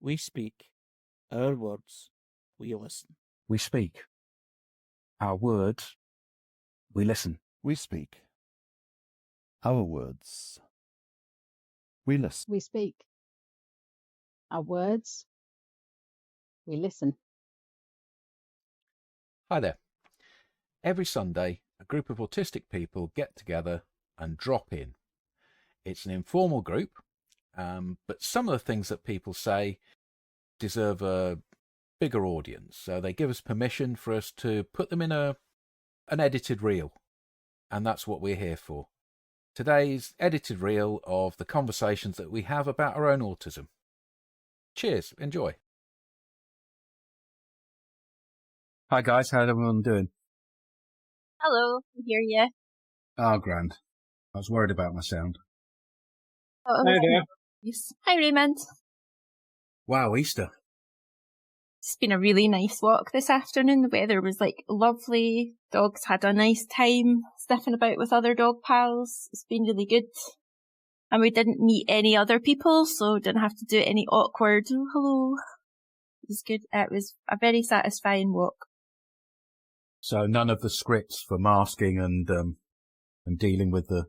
We speak. Our words. We listen. We speak. Our words. We listen. We speak. Our words. We listen. We speak. Our words. We listen. Hi there. Every Sunday, a group of autistic people get together and drop in. It's an informal group, but some of the things that people say deserve a bigger audience. So they give us permission for us to put them in an edited reel. And that's what we're here for. Today's edited reel of the conversations that we have about our own autism. Cheers. Enjoy. Hi guys, how's everyone doing? Hello, I hear you. Oh, grand. I was worried about my sound. Oh, Hi there. yes. Hi, Raymond. Wow, Easter. It's been a really nice walk this afternoon. The weather was lovely. Dogs had a nice time sniffing about with other dog pals. It's been really good. And we didn't meet any other people, so didn't have to do any awkward, oh, hello. It was good. It was a very satisfying walk. So none of the scripts for masking and dealing with the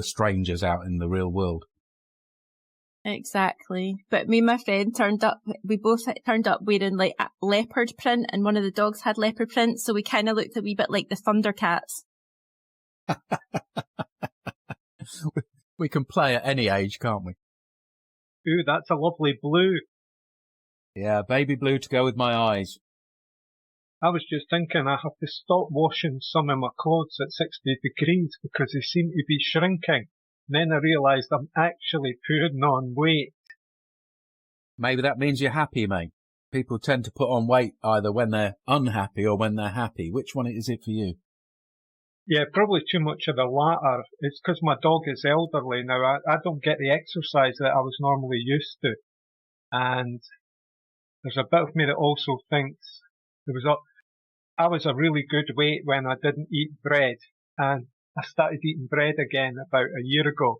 strangers out in the real world. Exactly. But me and my friend turned up, we both turned up wearing a leopard print, and one of the dogs had leopard print, so we kind of looked a wee bit like the Thundercats. We can play at any age, can't we? Ooh, that's a lovely blue. Yeah, baby blue to go with my eyes. I was just thinking I have to stop washing some of my clothes at 60 degrees because they seem to be shrinking. And then I realised I'm actually putting on weight. Maybe that means you're happy, mate. People tend to put on weight either when they're unhappy or when they're happy. Which one is it for you? Yeah, probably too much of the latter. It's because my dog is elderly now. I don't get the exercise that I was normally used to. And there's a bit of me that also thinks I was a really good weight when I didn't eat bread, and I started eating bread again about a year ago,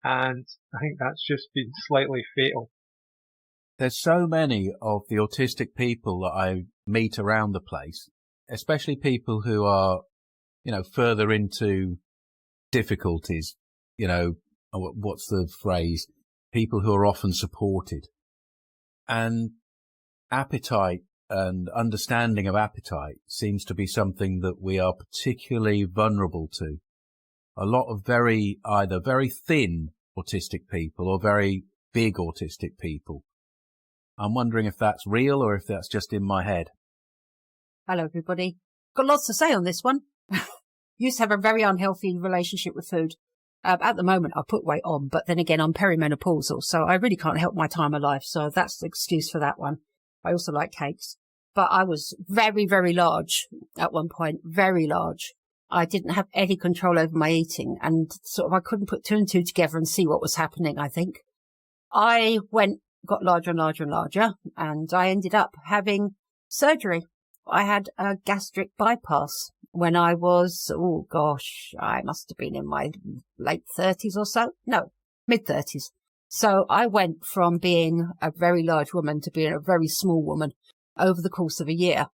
and I think that's just been slightly fatal. There's so many of the autistic people that I meet around the place, especially people who are, further into difficulties, what's the phrase? People who are often supported. And appetite and understanding of appetite seems to be something that we are particularly vulnerable to. A lot of either very thin autistic people or very big autistic people. I'm wondering if that's real or if that's just in my head. Hello, everybody. Got lots to say on this one. Used to have a very unhealthy relationship with food. At the moment, I put weight on, but then again, I'm perimenopausal, so I really can't help my time of life. So that's the excuse for that one. I also like cakes. But I was very, very large at one point, very large. I didn't have any control over my eating, and I couldn't put two and two together and see what was happening, I think. I got larger and larger and larger, and I ended up having surgery. I had a gastric bypass when I was, I must have been in my late 30s or so. No, mid-30s. So I went from being a very large woman to being a very small woman over the course of a year.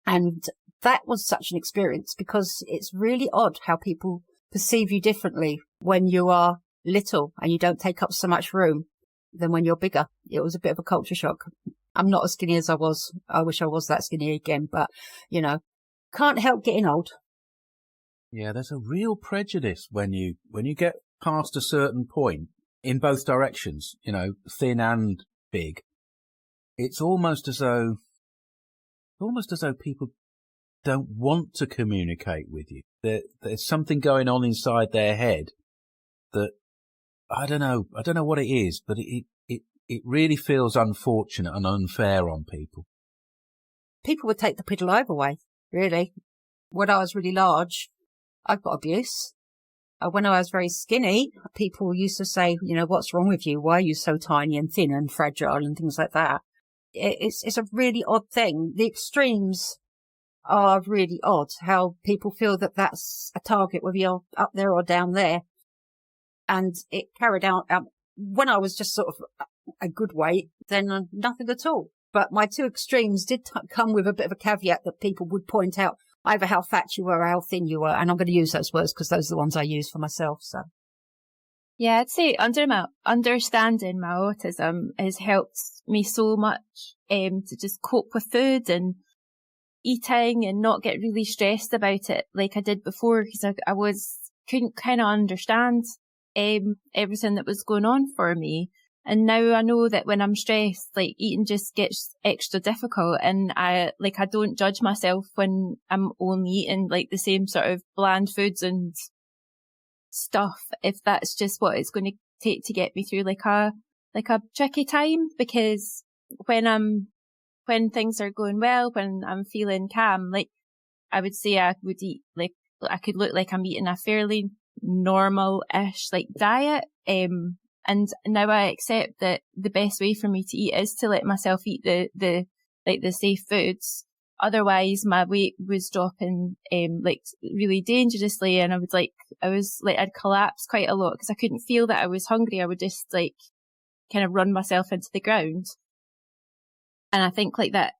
And that was such an experience because it's really odd how people perceive you differently when you are little and you don't take up so much room than when you're bigger. It was a bit of a culture shock. I'm not as skinny as I was. I wish I was that skinny again, but, can't help getting old. Yeah, there's a real prejudice when you get past a certain point in both directions, thin and big. It's almost as though people don't want to communicate with you. There's something going on inside their head that I don't know what it is, but it really feels unfortunate and unfair on people. People would take the piddle away, really. When I was really large, I got abuse. When I was very skinny, people used to say, what's wrong with you? Why are you so tiny and thin and fragile and things like that? It's a really odd thing. The extremes are really odd, how people feel that that's a target, whether you're up there or down there. And it carried out, when I was just a good weight, then nothing at all. But my two extremes did come with a bit of a caveat that people would point out either how fat you were or how thin you were. And I'm going to use those words because those are the ones I use for myself. So. Yeah, I'd say understanding my autism has helped me so much to just cope with food and eating and not get really stressed about it like I did before, because I couldn't kind of understand everything that was going on for me. And now I know that when I'm stressed, like eating just gets extra difficult, and I don't judge myself when I'm only eating like the same sort of bland foods and stuff, if that's just what it's going to take to get me through like a tricky time. Because when things are going well, when I'm feeling calm, like I would say I would eat like I could look like I'm eating a fairly normal-ish like diet. And now I accept that the best way for me to eat is to let myself eat the safe foods. Otherwise, my weight was dropping like really dangerously, and I'd collapse quite a lot because I couldn't feel that I was hungry. I would just like kind of run myself into the ground. And I think like that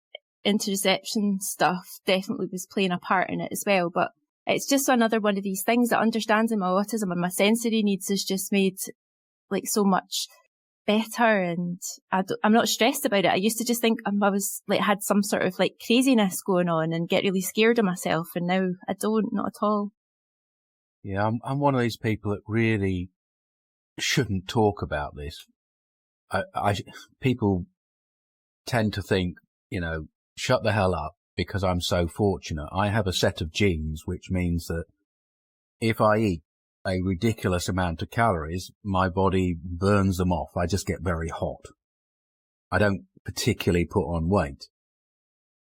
interoception stuff definitely was playing a part in it as well. But it's just another one of these things that understanding my autism and my sensory needs has just made like so much better, and I'm not stressed about it. I used to just think I was like had some sort of like craziness going on and get really scared of myself, and now I don't, not at all. Yeah, I'm one of these people that really shouldn't talk about this. People tend to think, shut the hell up because I'm so fortunate. I have a set of genes, which means that if I eat a ridiculous amount of calories, my body burns them off. I just get very hot. I don't particularly put on weight.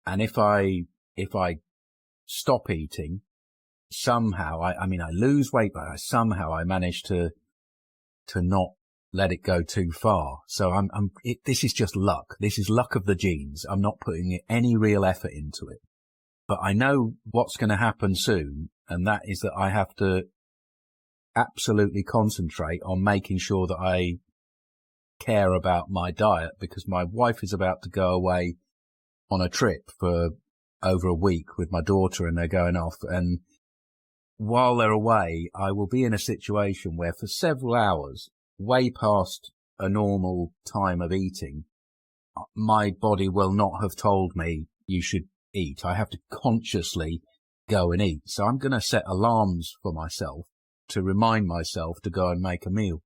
And if I stop eating, somehow, I lose weight, but somehow I manage to not let it go too far. So this is just luck. This is luck of the genes. I'm not putting any real effort into it. But I know what's going to happen soon, and that is that I have to absolutely concentrate on making sure that I care about my diet, because my wife is about to go away on a trip for over a week with my daughter, and they're going off. And while they're away, I will be in a situation where for several hours, way past a normal time of eating, my body will not have told me you should eat. I have to consciously go and eat. So I'm going to set alarms for myself to remind myself to go and make a meal.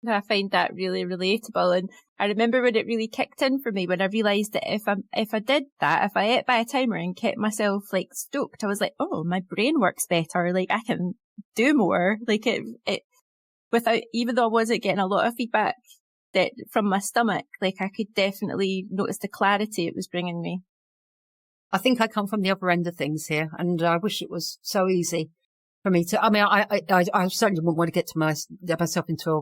I find that really relatable, and I remember when it really kicked in for me when I realised that if I did that, if I ate by a timer and kept myself like stoked, I was like, oh, my brain works better, like I can do more, like it without, even though I wasn't getting a lot of feedback that from my stomach, like I could definitely notice the clarity it was bringing me. I think I come from the other end of things here, and I wish it was so easy for me to. I mean, I certainly wouldn't want to get myself into a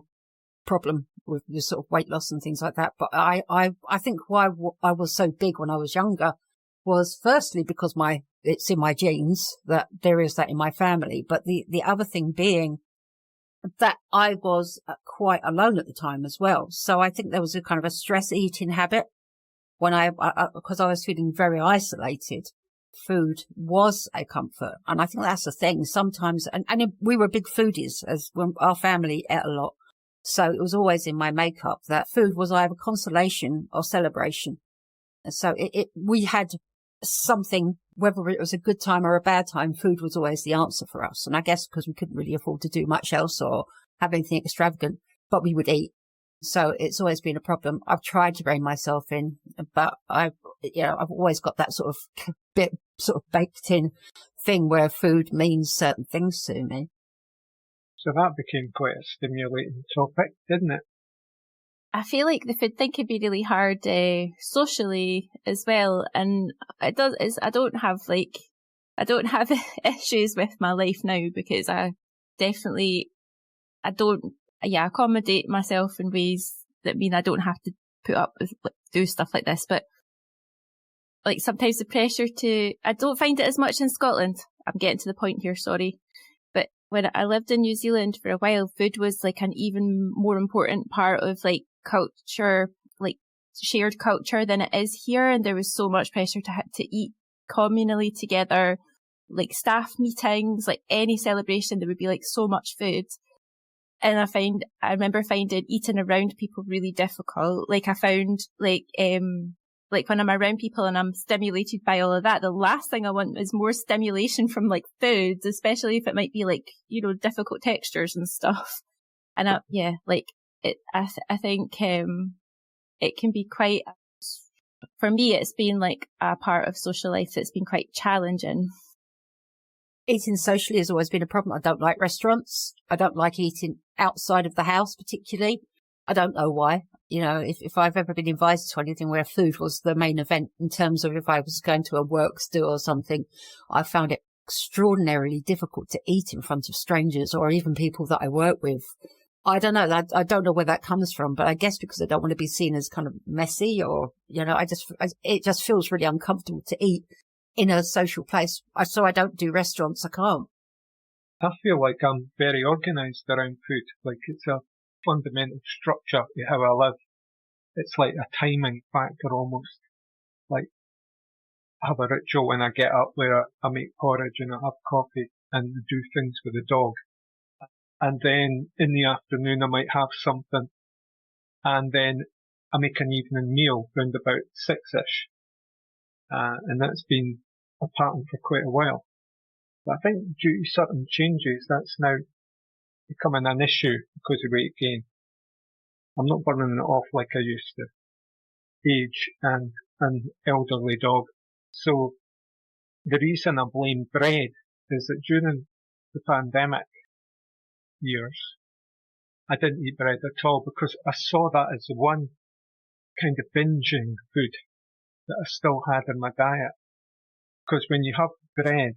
problem with sort of weight loss and things like that. But I think why I was so big when I was younger was firstly because it's in my genes, that there is that in my family. But the other thing being that I was quite alone at the time as well. So I think there was a kind of a stress eating habit when because I was feeling very isolated. Food was a comfort. And I think that's the thing sometimes. And we were big foodies, as when our family ate a lot. So it was always in my makeup that food was either consolation or celebration. And so we had something, whether it was a good time or a bad time, food was always the answer for us. And I guess because we couldn't really afford to do much else or have anything extravagant, but we would eat. So it's always been a problem. I've tried to rein myself in, but I've always got that sort of baked in thing where food means certain things to me. So that became quite a stimulating topic, didn't it? I feel like the food thing could be really hard socially as well, and I don't have issues with my life now because I accommodate myself in ways that mean I don't have to put up with do stuff like this. But like sometimes the pressure I don't find it as much in Scotland. I'm getting to the point here, sorry. But when I lived in New Zealand for a while, food was like an even more important part of like culture, like shared culture than it is here. And there was so much pressure to eat communally together, like staff meetings, like any celebration, there would be like so much food. And I remember finding eating around people really difficult. Like I found like when I'm around people and I'm stimulated by all of that, the last thing I want is more stimulation from like foods, especially if it might be like, you know, difficult textures and stuff. And I think it can be quite, for me, it's been like a part of social life that's been quite challenging. Eating socially has always been a problem. I don't like restaurants. I don't like eating outside of the house particularly. I don't know why. You know, if I've ever been invited to anything where food was the main event in terms of if I was going to a works do or something, I found it extraordinarily difficult to eat in front of strangers or even people that I work with. I don't know. I don't know where that comes from, but I guess because I don't want to be seen as kind of messy or, you know, it just feels really uncomfortable to eat in a social place. So I don't do restaurants. I can't. I feel like I'm very organised around food. Like it's a fundamental structure to how I live. It's like a timing factor almost. Like I have a ritual when I get up where I make porridge and I have coffee and do things with the dog. And then in the afternoon I might have something. And then I make an evening meal round about 6ish. And that's been a pattern for quite a while. But I think due to certain changes, that's now becoming an issue because of weight gain. I'm not burning it off like I used to. Age and an elderly dog. So the reason I blame bread is that during the pandemic years, I didn't eat bread at all because I saw that as the one kind of binging food that I still had in my diet. Because when you have bread,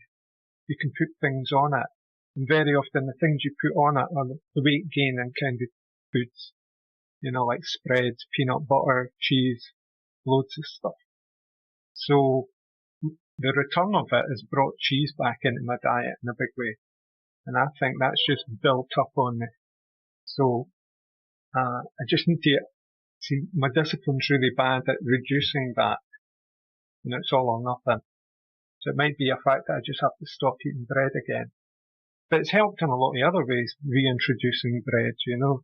you can put things on it. And very often the things you put on it are the weight gaining kind of foods. You know, like spreads, peanut butter, cheese, loads of stuff. So the return of it has brought cheese back into my diet in a big way. And I think that's just built up on me. So, I just need to see my discipline's really bad at reducing that. You know, it's all or nothing. So it might be a fact that I just have to stop eating bread again. But it's helped in a lot of other ways, reintroducing bread, you know,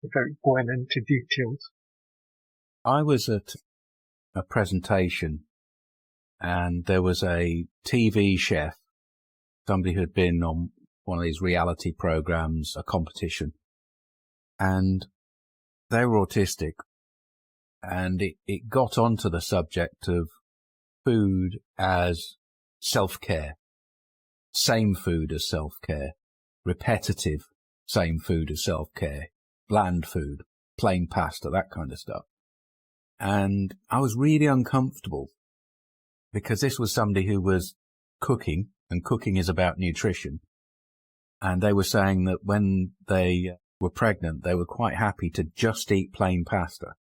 without going into details. I was at a presentation and there was a TV chef, somebody who had been on one of these reality programs, a competition, and they were autistic, and it got onto the subject of food as self-care, same food as self-care, repetitive same food as self-care, bland food, plain pasta, that kind of stuff. And I was really uncomfortable because this was somebody who was cooking, and cooking is about nutrition. And they were saying that when they were pregnant, they were quite happy to just eat plain pasta.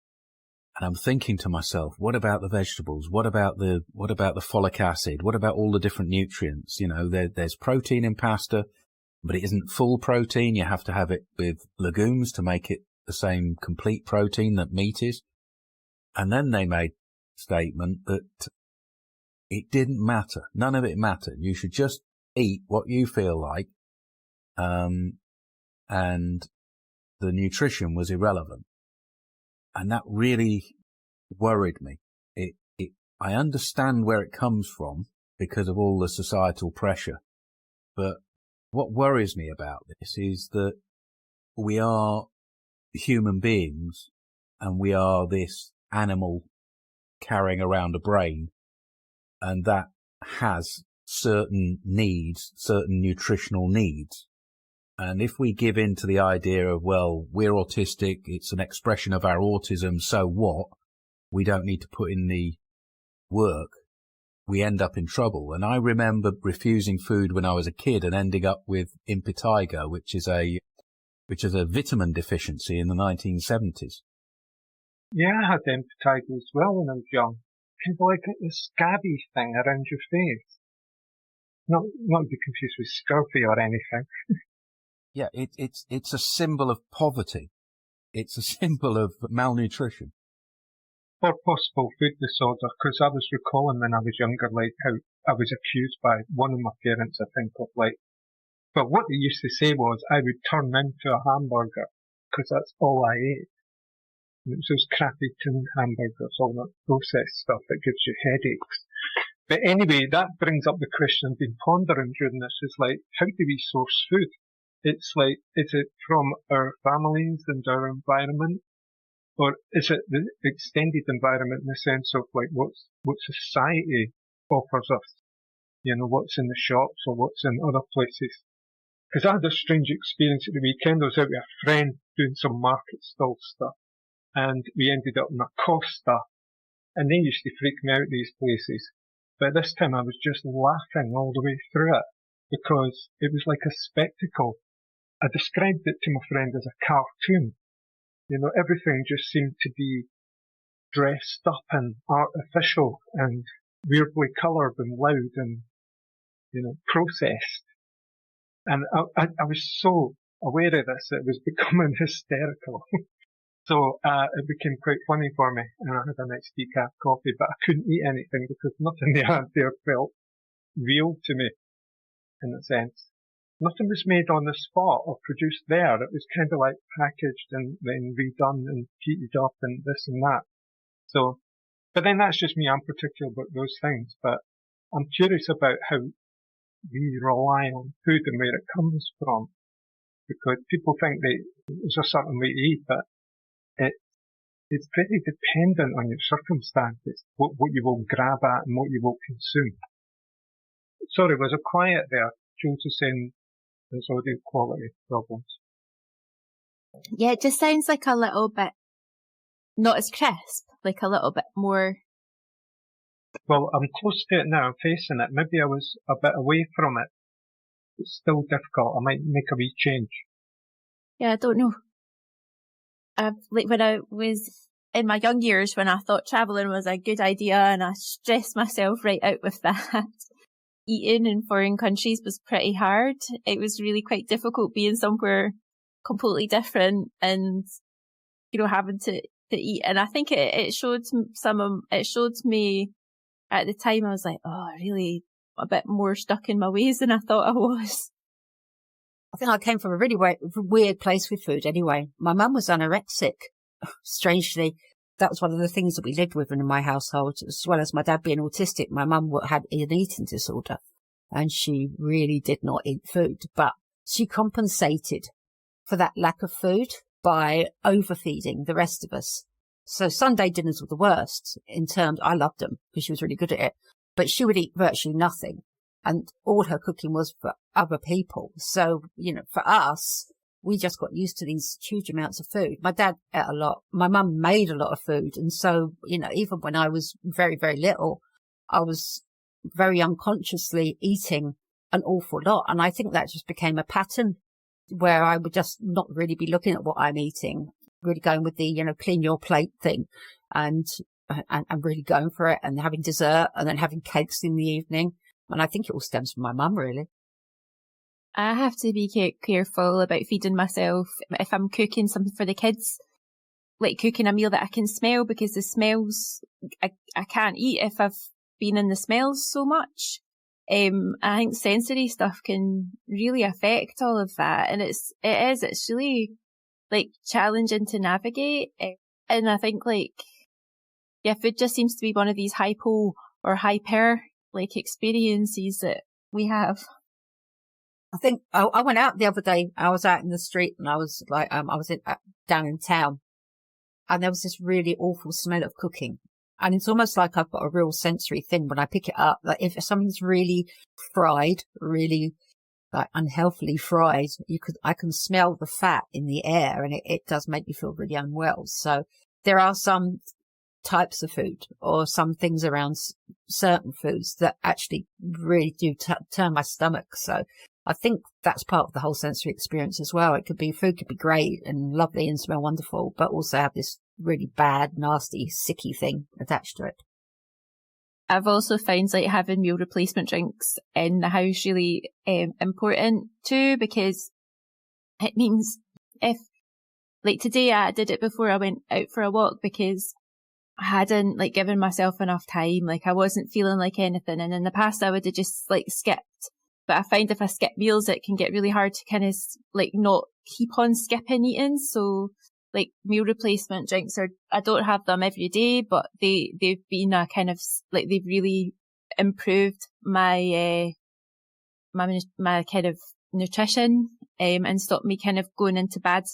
And I'm thinking to myself, what about the vegetables? What about the folic acid? What about all the different nutrients? You know, there's protein in pasta, but it isn't full protein. You have to have it with legumes to make it the same complete protein that meat is. And then they made a statement that it didn't matter. None of it mattered. You should just eat what you feel like. And the nutrition was irrelevant. And that really worried me. I understand where it comes from because of all the societal pressure. But what worries me about this is that we are human beings and we are this animal carrying around a brain, and that has certain needs, certain nutritional needs. And if we give in to the idea of, well, we're autistic, it's an expression of our autism, so what? We don't need to put in the work. We end up in trouble. And I remember refusing food when I was a kid and ending up with impetigo, which is a vitamin deficiency in the 1970s. Yeah, I had impetigo as well when I was young. Kind of like a scabby thing around your face. Not to be confused with scurvy or anything. Yeah, it's a symbol of poverty. it's a symbol of malnutrition. Or possible food disorder, because I was recalling when I was younger, like how I was accused by one of my parents, I think, of like, but what they used to say was I would turn into a hamburger, because that's all I ate. And it was those crappy tin hamburgers, all that processed stuff that gives you headaches. But anyway, that brings up the question I've been pondering during this, is like, how do we source food? It's like, is it from our families and our environment? Or is it the extended environment in the sense of like what society offers us? You know, what's in the shops or what's in other places? Because I had a strange experience at the weekend. I was out with a friend doing some market stall stuff, and we ended up in a Costa, and they used to freak me out, these places. But this time I was just laughing all the way through it, because it was like a spectacle. I described it to my friend as a cartoon. You know, everything just seemed to be dressed up and artificial and weirdly coloured and loud and, you know, processed. And I was so aware of this, it was becoming hysterical. So, it became quite funny for me, and I had a nice decaf coffee, but I couldn't eat anything because nothing they had there felt real to me, in a sense. Nothing was made on the spot or produced there. It was kind of like packaged and then redone and heated up and this and that. So, but then that's just me. I'm particular about those things, but I'm curious about how we rely on food and where it comes from, because people think that there's a certain way to eat, but it's very dependent on your circumstances, what you will grab at and what you will consume. Sorry, was it quiet there? Jules is saying there's audio quality problems. Yeah, it just sounds like a little bit not as crisp, like a little bit more. Well, I'm close to it now, I'm facing it. Maybe I was a bit away from it. It's still difficult. I might make a wee change. Yeah, I don't know. Like when I was in my young years, when I thought travelling was a good idea and I stressed myself right out with that. Eating in foreign countries was pretty hard. It was really quite difficult being somewhere completely different and, you know, having to eat. And I think it showed me at the time, I was like, oh, really a bit more stuck in my ways than I thought I was. I think I came from a really weird place with food anyway. My mum was anorexic. Strangely, that was one of the things that we lived with in my household, as well as my dad being autistic. My mum had an eating disorder and she really did not eat food, but she compensated for that lack of food by overfeeding the rest of us. So Sunday dinners were the worst in terms, I loved them because she was really good at it, but she would eat virtually nothing. And all her cooking was for other people. So, you know, for us, we just got used to these huge amounts of food. My dad ate a lot. My mum made a lot of food. And so, you know, even when I was very, very little, I was very unconsciously eating an awful lot. And I think that just became a pattern where I would just not really be looking at what I'm eating, really going with the, you know, clean your plate thing and really going for it and having dessert and then having cakes in the evening. And I think it all stems from my mum, really. I have to be careful about feeding myself if I'm cooking something for the kids, like cooking a meal that I can smell, because the smells, I can't eat if I've been in the smells so much. I think sensory stuff can really affect all of that. And it's really like challenging to navigate. And I think like, yeah, food just seems to be one of these hypo or hyper like experiences that we have. I think I went out the other day. I was out in the street and I was like, down in town, and there was this really awful smell of cooking. And it's almost like I've got a real sensory thing when I pick it up. Like if something's really fried, really like unhealthily fried, I can smell the fat in the air, and it does make me feel really unwell. So there are some types of food or some things around certain foods that actually really do turn my stomach. So I think that's part of the whole sensory experience as well. Food could be great and lovely and smell wonderful, but also have this really bad, nasty, sicky thing attached to it. I've also found like having meal replacement drinks in the house really important too, because it means if like today I did it before I went out for a walk because I hadn't like given myself enough time. Like I wasn't feeling like anything. And in the past I would have just like skipped. But I find if I skip meals, it can get really hard to kind of like not keep on skipping eating. So like meal replacement drinks I don't have them every day, but they've been a kind of like, they've really improved my kind of nutrition, and stopped me kind of going into bad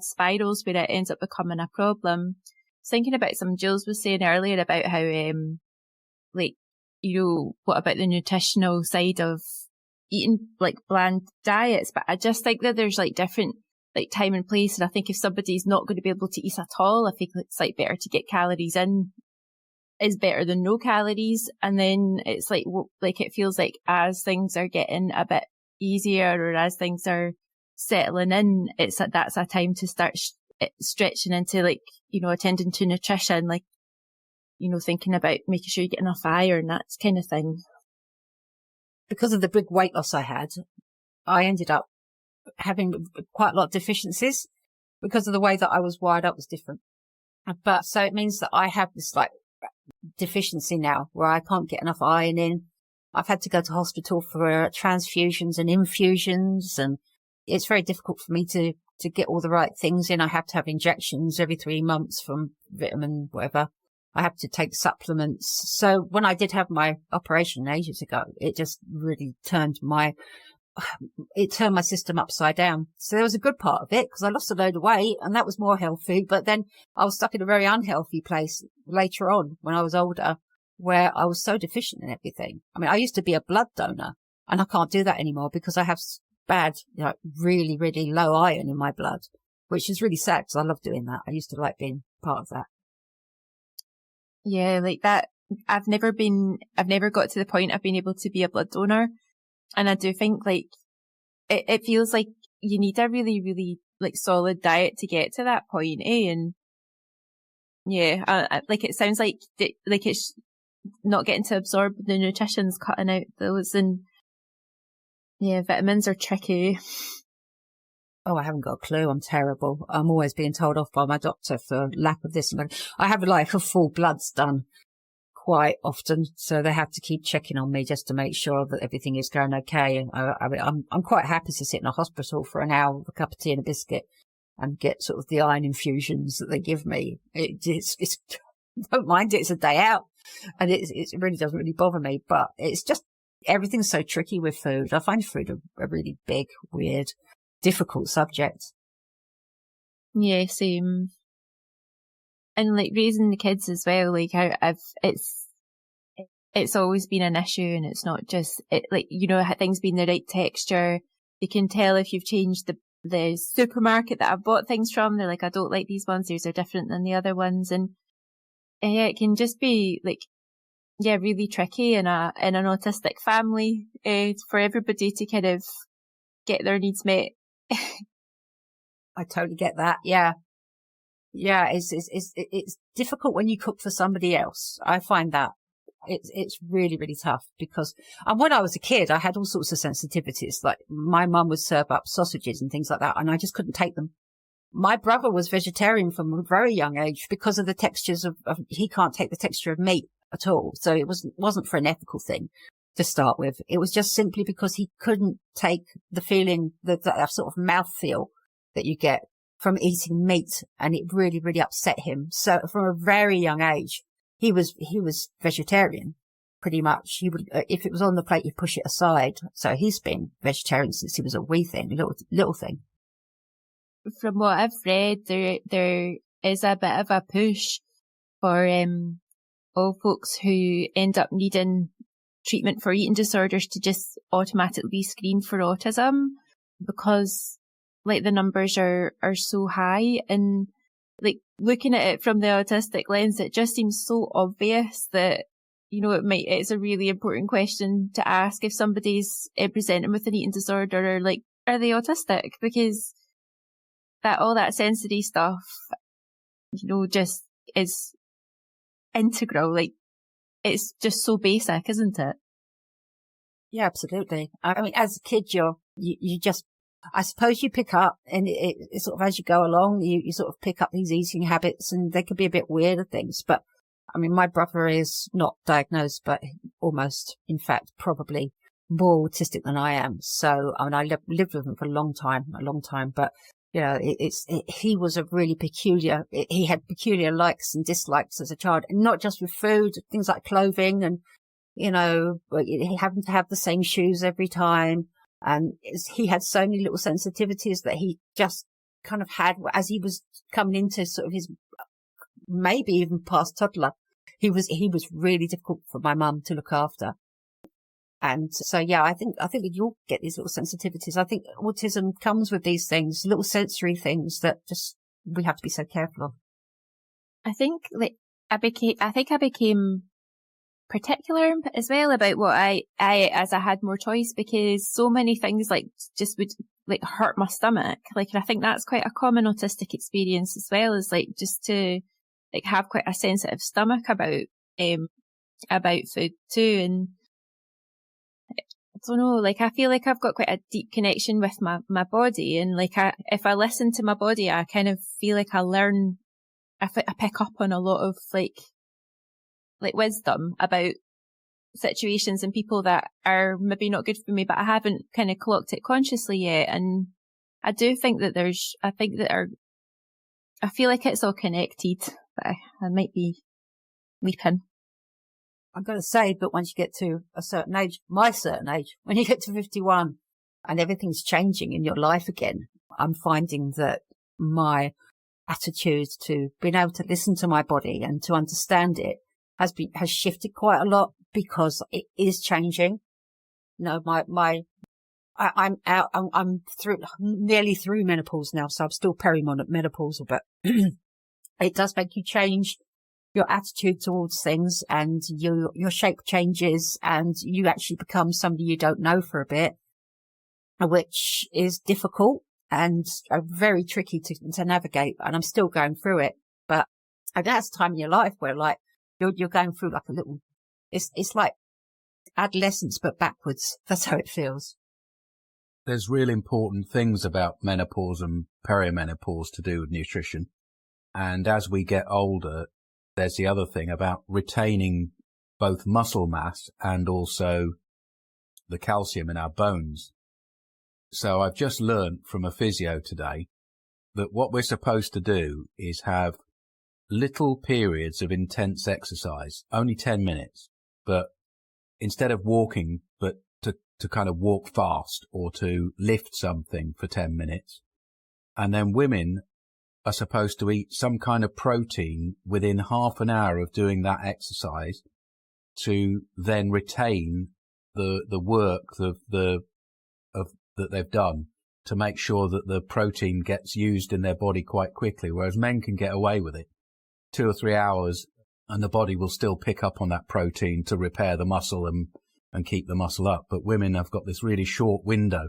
spirals where it ends up becoming a problem. I was thinking about something Jules was saying earlier about how, like, you know, what about the nutritional side of eating like bland diets? But I just think that there's like different like time and place. And I think if somebody's not going to be able to eat at all, I think it's like better to get calories in is better than no calories. And then it's like it feels like as things are getting a bit easier or as things are settling in, that's a time to start stretching into like, you know, attending to nutrition, like, you know, thinking about making sure you get enough iron, that kind of thing. Because of the big weight loss I had, I ended up having quite a lot of deficiencies because of the way that I was wired up was different. But so it means that I have this like deficiency now where I can't get enough iron in. I've had to go to hospital for transfusions and infusions, and it's very difficult for me to get all the right things in. I have to have injections every 3 months from vitamin whatever. I have to take supplements. So when I did have my operation ages ago, it just really turned my system upside down. So there was a good part of it because I lost a load of weight and that was more healthy. But then I was stuck in a very unhealthy place later on when I was older where I was so deficient in everything. I mean, I used to be a blood donor and I can't do that anymore because I have bad, you know, really, really low iron in my blood, which is really sad because I love doing that. I used to like being part of that. Yeah, like that. I've never got to the point of being able to be a blood donor. And I do think like it feels like you need a really, really like solid diet to get to that point, eh? And yeah, like it sounds like it's not getting to absorb the nutrition's cutting out those, and yeah, vitamins are tricky. Oh, I haven't got a clue. I'm terrible. I'm always being told off by my doctor for lack of this. And I have like a full bloods done quite often, so they have to keep checking on me just to make sure that everything is going okay. And I'm quite happy to sit in a hospital for an hour with a cup of tea and a biscuit and get sort of the iron infusions that they give me. It's don't mind it. It's a day out, and it really doesn't really bother me. But it's just everything's so tricky with food. I find food a really big, weird, difficult subject. Yeah, same. And like raising the kids as well, like it's always been an issue, and it's not just like, you know, things being the right texture. They can tell if you've changed the supermarket that I've bought things from. They're like, I don't like these ones. These are different than the other ones, and yeah, it can just be like, yeah, really tricky in an autistic family for everybody to kind of get their needs met. I totally get that. Yeah. Yeah, it's difficult when you cook for somebody else. I find that it's really, really tough because when I was a kid, I had all sorts of sensitivities. Like my mum would serve up sausages and things like that, and I just couldn't take them. My brother was vegetarian from a very young age because of the textures of he can't take the texture of meat at all. So it wasn't for an ethical thing to start with. It was just simply because he couldn't take the feeling, that sort of mouthfeel that you get from eating meat, and it really, really upset him. So from a very young age, he was vegetarian, pretty much. He would, if it was on the plate, he'd push it aside. So he's been vegetarian since he was a wee thing, little thing. From what I've read, there is a bit of a push for all folks who end up needing treatment for eating disorders to just automatically be screened for autism, because like the numbers are so high, and like looking at it from the autistic lens, it just seems so obvious that, you know, it's a really important question to ask if somebody's presenting with an eating disorder, or like, are they autistic? Because all that sensory stuff, you know, just is integral. Like, it's just so basic, isn't it? Yeah, absolutely. I mean, as a kid, you just I suppose you pick up, and it sort of, as you go along, you sort of pick up these eating habits, and they can be a bit weirder things. But I mean, my brother is not diagnosed, but almost, in fact, probably more autistic than I am. So, I mean, I lived with him for a long time, but you know, he was a really peculiar, he had peculiar likes and dislikes as a child, and not just with food, things like clothing, and, you know, he happened to have the same shoes every time. And he had so many little sensitivities that he just kind of had as he was coming into sort of his, maybe even past toddler. He was really difficult for my mum to look after. And so, yeah, I think you'll get these little sensitivities. I think autism comes with these things, little sensory things that just we have to be so careful of. I think I became particular as well about what I as I had more choice, because so many things like just would like hurt my stomach. Like, and I think that's quite a common autistic experience as well, is like just to like have quite a sensitive stomach about food too. And I don't know, like I feel like I've got quite a deep connection with my body, and like if I listen to my body, I kind of feel like I pick up on a lot of like wisdom about situations and people that are maybe not good for me, but I haven't kind of clocked it consciously yet. And I do think that I feel like it's all connected, but I might be leaping. I'm going to say, but once you get to a certain age, my certain age, when you get to 51 and everything's changing in your life again, I'm finding that my attitude to being able to listen to my body and to understand it has shifted quite a lot, because it is changing. You know, I'm nearly through menopause now, so I'm still perimenopausal, but it does make you change your attitude towards things, and your shape changes, and you actually become somebody you don't know for a bit, which is difficult and very tricky to navigate. And I'm still going through it, but that's a time in your life where like you're going through like a little, it's like adolescence but backwards. That's how it feels. There's really important things about menopause and perimenopause to do with nutrition. And as we get older, there's the other thing about retaining both muscle mass and also the calcium in our bones. So I've just learned from a physio today that what we're supposed to do is have little periods of intense exercise, only 10 minutes, but instead of walking, but to kind of walk fast or to lift something for 10 minutes. And then women are supposed to eat some kind of protein within half an hour of doing that exercise to then retain the work that they've done, to make sure that the protein gets used in their body quite quickly, whereas men can get away with it 2 or 3 hours and the body will still pick up on that protein to repair the muscle and keep the muscle up. But women have got this really short window,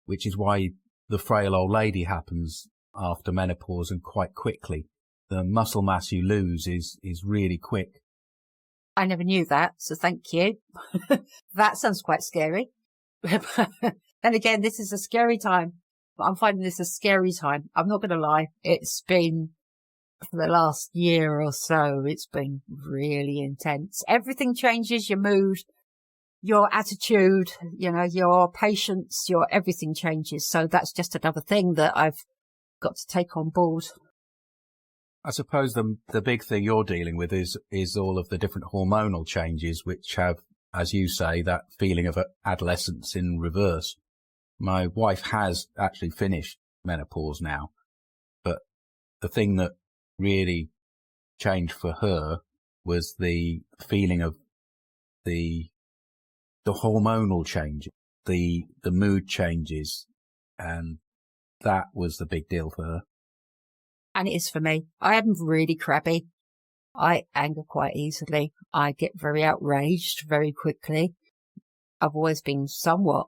which is why the frail old lady happens after menopause and quite quickly. The muscle mass you lose is really quick. I never knew that, so thank you. That sounds quite scary. Then again, this is a scary time. I'm finding this a scary time. I'm not going to lie. It's been, for the last year or so, it's been really intense. Everything changes, your mood, your attitude, you know, your patience, your everything changes. So that's just another thing that I've got to take on board. I suppose the big thing you're dealing with is all of the different hormonal changes, which have, as you say, that feeling of adolescence in reverse. My wife has actually finished menopause now, but the thing that really changed for her was the feeling of the hormonal change, the mood changes, and that was the big deal for her. And it is for me. I am really crabby. I anger quite easily. I get very outraged very quickly. I've always been somewhat,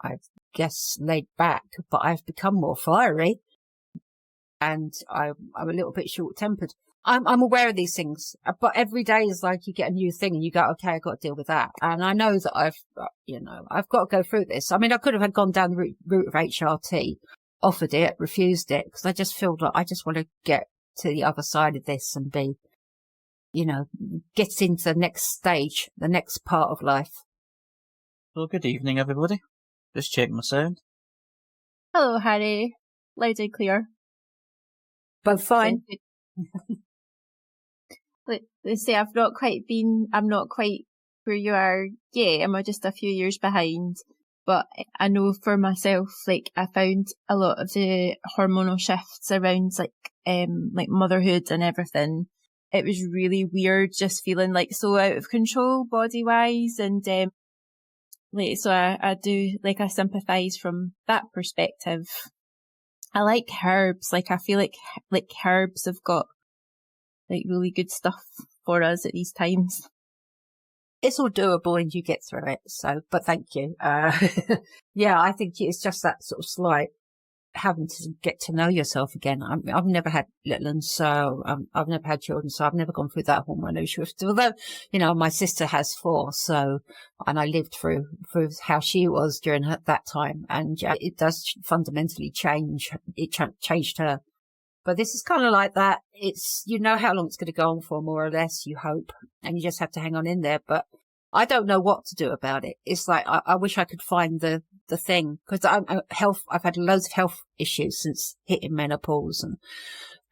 I guess, laid back, but I've become more fiery. And I'm a little bit short-tempered. I'm aware of these things, but every day is like you get a new thing and you go, okay, I've got to deal with that. And I know that I've got to go through this. I mean, I could have gone down the route of HRT, offered it, refused it, because I just feel like I just want to get to the other side of this and be, get into the next stage, the next part of life. Well, good evening, everybody. Just checking my sound. Hello, Harry. Loud and clear. Both fine. They say I'm not quite where you are yet. I'm just a few years behind. But I know for myself, like, I found a lot of the hormonal shifts around, like motherhood and everything. It was really weird, just feeling like so out of control body wise. And, so I do, like, I sympathise from that perspective. I like herbs. Like, I feel like herbs have got, like, really good stuff for us at these times. It's all doable and you get through it. So, but thank you. Yeah, I think it's just that sort of slight having to get to know yourself again. I've never had little ones, so I've never had children, so I've never gone through that hormonal shift. Although, my sister has 4, and I lived through how she was during that time, and yeah, it does fundamentally change. It changed her. But this is kind of like that. It's, how long it's going to go on for, more or less, you hope, and you just have to hang on in there. But I don't know what to do about it. It's like, I wish I could find the thing, because I've had loads of health issues since hitting menopause,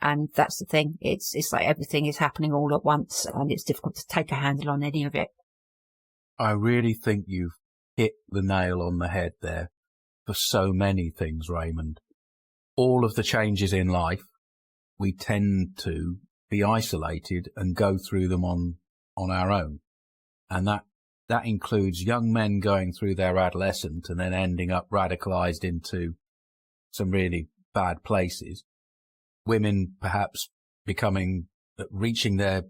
and that's the thing. It's like everything is happening all at once, and it's difficult to take a handle on any of it. I really think you've hit the nail on the head there for so many things, Raymond. All of the changes in life, we tend to be isolated and go through them on our own. And that includes young men going through their adolescence and then ending up radicalized into some really bad places. Women perhaps reaching their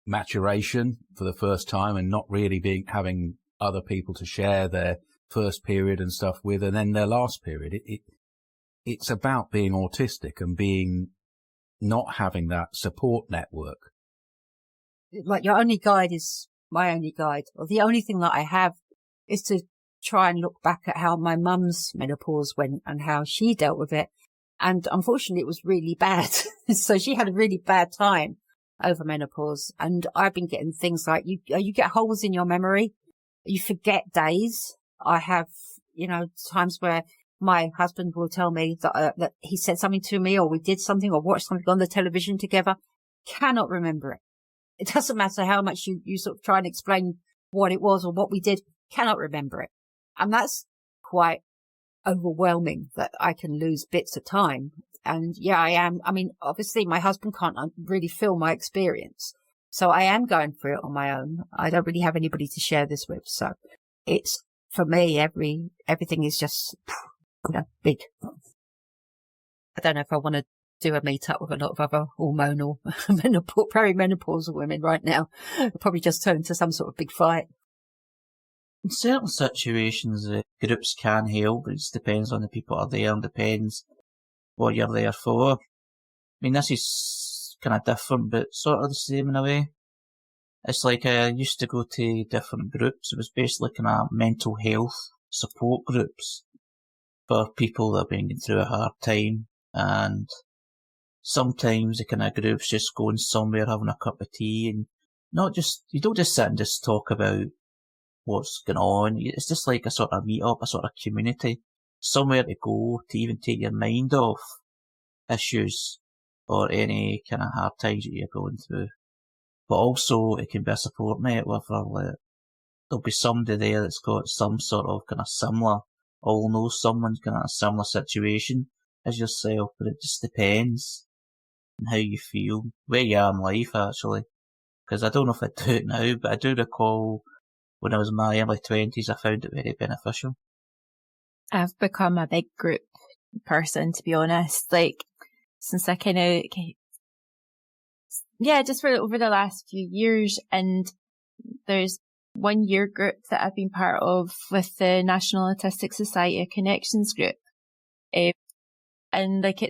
maturation for the first time and not really having other people to share their first period and stuff with, and then their last period. It's about being autistic and not having that support network. Like, your only guide is my only guide, or the only thing that I have is to try and look back at how my mum's menopause went and how she dealt with it. And unfortunately, it was really bad. So she had a really bad time over menopause. And I've been getting things like you get holes in your memory. You forget days. I have, times where my husband will tell me that he said something to me, or we did something, or watched something on the television together. Cannot remember it. It doesn't matter how much you sort of try and explain what it was or what we did. Cannot remember it. And that's quite overwhelming, that I can lose bits of time. And yeah, I am. I mean, obviously my husband can't really feel my experience. So I am going through it on my own. I don't really have anybody to share this with. So it's, for me, everything is just, big. I don't know if I want to do a meet-up with a lot of other hormonal perimenopausal women right now. It'll probably just turn into some sort of big fight. In certain situations, groups can help, but it just depends on the people that are there and depends what you're there for. I mean, this is kind of different, but sort of the same in a way. It's like I used to go to different groups. It was basically kind of mental health support groups for people that have been going through a hard time, and sometimes the kind of groups just going somewhere, having a cup of tea, and you don't just sit and just talk about what's going on. It's just like a sort of meet up, a sort of community, somewhere to go to even take your mind off issues or any kind of hard times that you're going through. But also it can be a support network for there'll be somebody there that's got some sort of kind of similar, all know someone's kind of a similar situation as yourself, but it just depends on how you feel, where you are in life actually. Because I don't know if I do it now, but I do recall when I was in my early 20s, I found it very beneficial. I've become a big group person, to be honest. Like, since I just for over the last few years, and there's 1 year group that I've been part of with the National Autistic Society, a connections group. And like,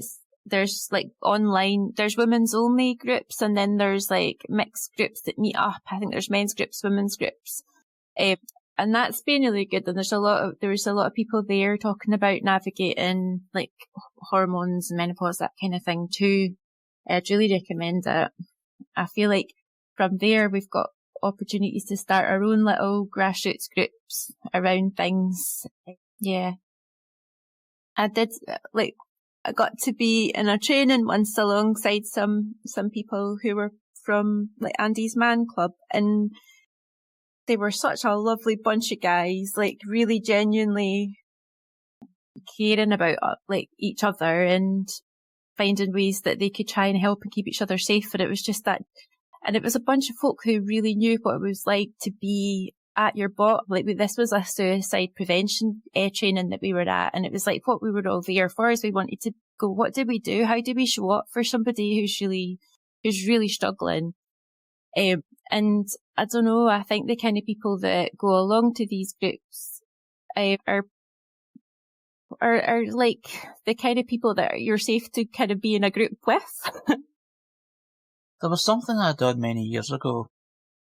there's like online, there's women's only groups, and then there's like mixed groups that meet up. I think there's men's groups, women's groups. And that's been really good. And there was a lot of people there talking about navigating like hormones and menopause, that kind of thing too. I'd really recommend it. I feel like from there we've got opportunities to start our own little grassroots groups around things. Yeah. I got to be in a training once alongside some people who were from like Andy's Man Club, and they were such a lovely bunch of guys, like really genuinely caring about like each other and finding ways that they could try and help and keep each other safe. And it was just that, and it was a bunch of folk who really knew what it was like to be at your bottom. Like this was a suicide prevention training that we were at, and it was like what we were all there for is we wanted to go, what do we do? How do we show up for somebody who's really struggling? And I don't know, I think the kind of people that go along to these groups are like the kind of people that you're safe to kind of be in a group with. There was something I done many years ago,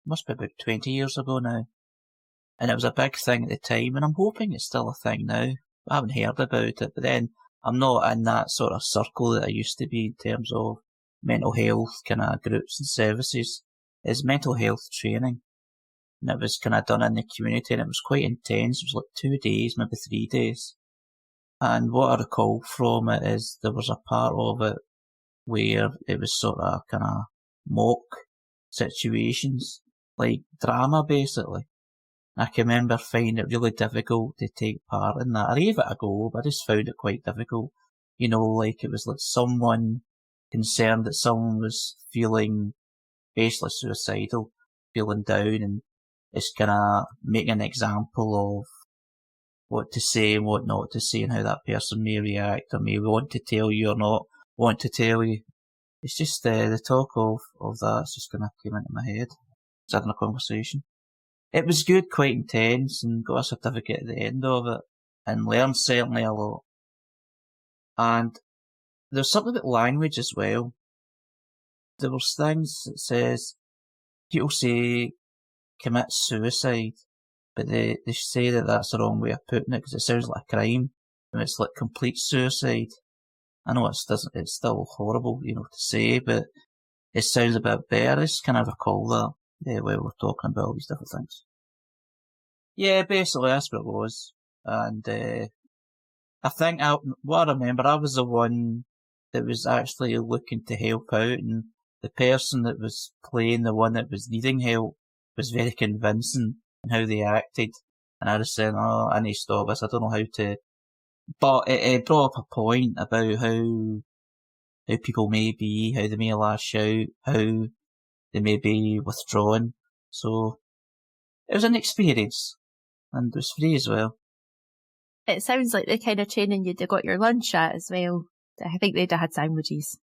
must be about 20 years ago now, and it was a big thing at the time, and I'm hoping it's still a thing now. I haven't heard about it, but then I'm not in that sort of circle that I used to be in terms of mental health kind of groups and services. It's mental health training, and it was kind of done in the community, and it was quite intense. It was like 2 days, maybe 3 days. And what I recall from it is there was a part of it where it was sort of kind of mock situations, like drama basically. I can remember finding it really difficult to take part in that. I gave it a go, but I just found it quite difficult. You know, like it was like someone concerned that someone was feeling basically suicidal, feeling down, and it's kind of making an example of what to say and what not to say and how that person may react or may want to tell you or not want to tell you. It's just the talk of that's just kind of came into my head. Just having a conversation. It was good, quite intense, and got a certificate at the end of it, and learned certainly a lot. And there's something about language as well. There was things that says, people say commit suicide, but they say that that's the wrong way of putting it because it sounds like a crime, and it's like complete suicide. I know it's still horrible, you know, to say, but it sounds a bit better. I just kind of recall that while we're talking about all these different things. Yeah, basically that's what it was. And I think what I remember, I was the one that was actually looking to help out, and the person that was playing the one that was needing help was very convincing in how they acted. And I was saying, oh, I need to stop this, I don't know how to. But it brought up a point about how people may be, how they may lash out, how they may be withdrawn. So it was an experience, and it was free as well. It sounds like the kind of training you'd have got your lunch at as well. I think they'd have had sandwiches.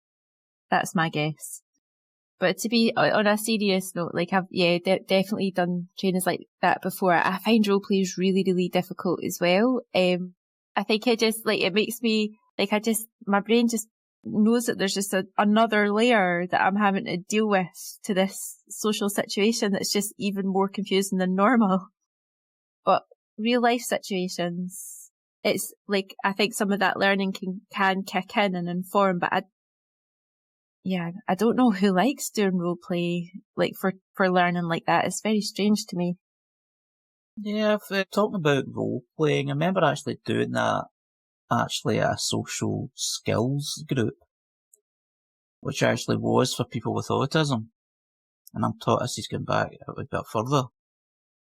That's my guess. But to be on a serious note, like I've definitely done trainings like that before. I find roleplay is really, really difficult as well. I think it just it makes me my brain just knows that there's just another layer that I'm having to deal with to this social situation that's just even more confusing than normal. But real life situations, it's like I think some of that learning can kick in and inform, but I don't know who likes doing role play for learning like that. It's very strange to me. Yeah, talking about role playing, I remember actually doing that at a social skills group, which actually was for people with autism. And I'm taught this is going back a bit further.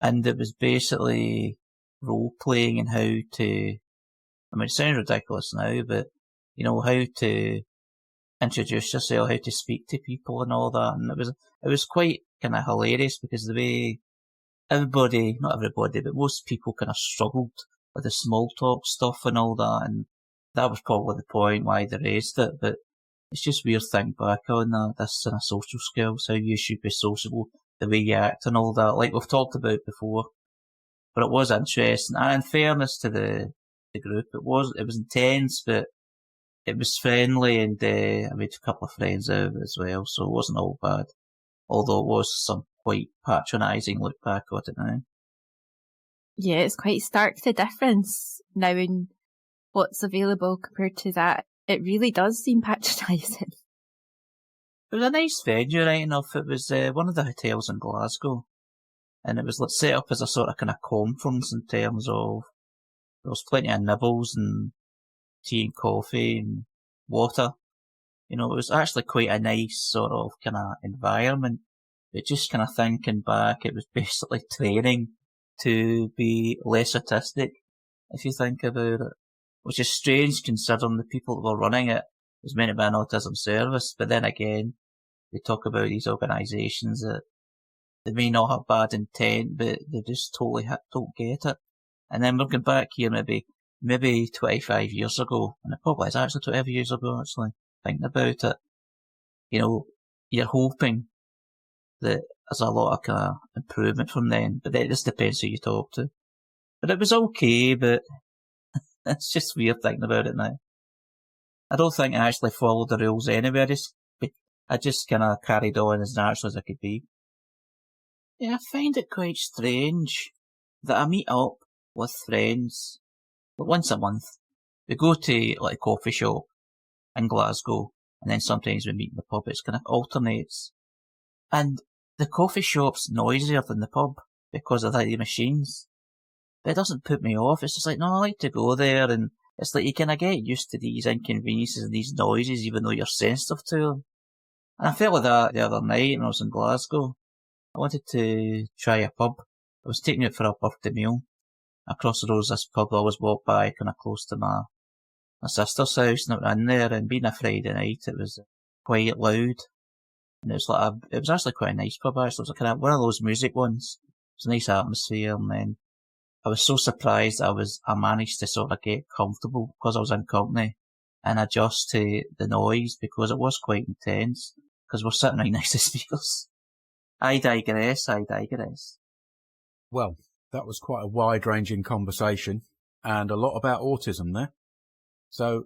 And it was basically role playing and how to, I mean, it sounds ridiculous now, but you know, how to introduce yourself, how to speak to people and all that. And it was quite kind of hilarious because the way not everybody, but most people kind of struggled with the small talk stuff and all that. And that was probably the point why they raised it. But it's just weird thinking back on that. This in a social skills, how you should be sociable, the way you act and all that, like we've talked about before. But it was interesting. And in fairness to the group, it was intense, but it was friendly, and I made a couple of friends out of it as well, so it wasn't all bad. Although it was some quite patronising look back on it now. Yeah, it's quite stark the difference now in what's available compared to that. It really does seem patronising. It was a nice venue, right enough. It was one of the hotels in Glasgow, and it was set up as a sort of kind of conference in terms of there was plenty of nibbles and tea and coffee and water. It was actually quite a nice sort of kind of environment. But just kind of thinking back, it was basically training to be less autistic, if you think about it. Which is strange considering the people that were running it was meant to be an autism service. But then again, they talk about these organisations that they may not have bad intent, but they just totally don't get it. And then we're going back here maybe 25 years ago, and it probably is actually 25 years ago, actually, thinking about it. You're hoping that there's a lot of kind of improvement from then, but it just depends who you talk to. But it was okay, but it's just weird thinking about it now. I don't think I actually followed the rules anyway. I just kind of carried on as natural as I could be. Yeah, I find it quite strange that I meet up with friends once a month. We go to like a coffee shop in Glasgow, and then sometimes we meet in the pub. It's kind of alternates. And the coffee shop's noisier than the pub because of the machines. But it doesn't put me off. It's just like, no, I like to go there, and it's like you kind of get used to these inconveniences and these noises even though you're sensitive to them. And I felt like that the other night when I was in Glasgow. I wanted to try a pub. I was taking it for a birthday meal. Across the road was this pub I always walk by kind of close to my sister's house, and I went in there, and being a Friday night, it was quite loud. And it was actually quite a nice pub actually. It was kind of one of those music ones. It was a nice atmosphere, and then I was so surprised I managed to sort of get comfortable because I was in company and adjust to the noise because it was quite intense because we're sitting right next to speakers. I digress. Well, that was quite a wide-ranging conversation and a lot about autism there. So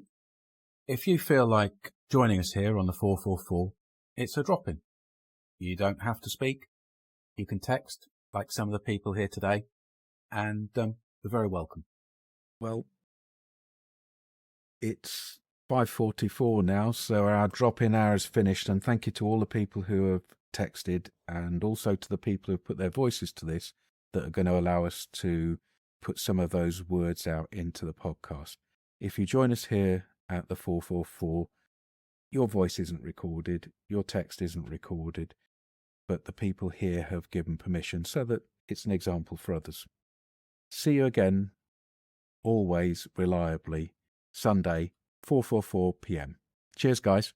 if you feel like joining us here on the 444, it's a drop-in. You don't have to speak. You can text like some of the people here today, and you're very welcome. Well, it's 5:44 now, so our drop-in hour is finished, and thank you to all the people who have texted, and also to the people who have put their voices to this that are going to allow us to put some of those words out into the podcast. If you join us here at the 444, your voice isn't recorded, your text isn't recorded, but the people here have given permission so that it's an example for others. See you again, always reliably, Sunday, 4:44 p.m. Cheers, guys.